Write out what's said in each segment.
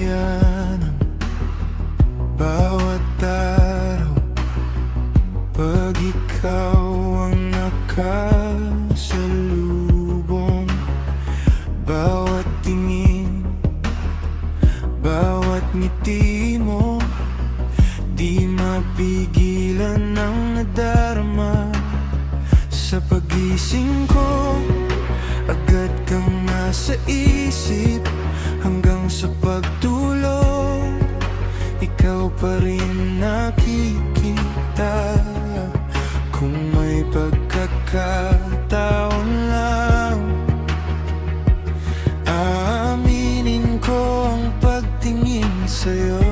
masayanang bawat araw pag ikaw ang nakasalubong. Bawat tingin, bawat ngiti mo, di mapigilan ang nadarama. Sa pagising ko, agad kang nasa isip. Hanggang sa pagtulog, ikaw pa rin nakikita. Kung may pagkakataon lang, aaminin ko ang pagtingin sa'yo.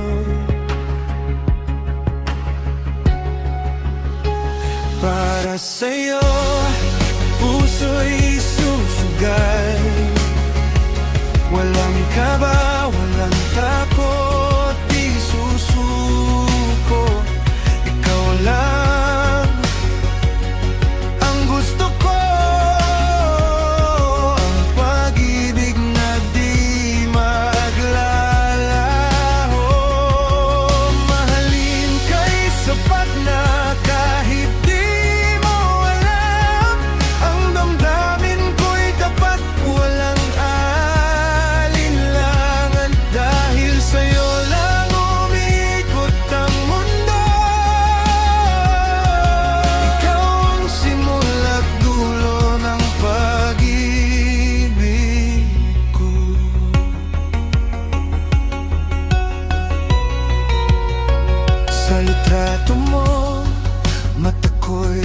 Para sa'yo, puso'y susugal. Walang kaba, walang takot, di susuko. Ikaw lang ang gusto ko, ang pag-ibig na di maglalaho. Mahalin ka'y sapat na kahit di mo alam. Ang damdamin ko'y tapat, walang alinlangan. Dahil sa'yo lang umiikot ang mundo. Ikaw ang simula't dulo ng pag-ibig ko. Sa litrato mo, mata ko'y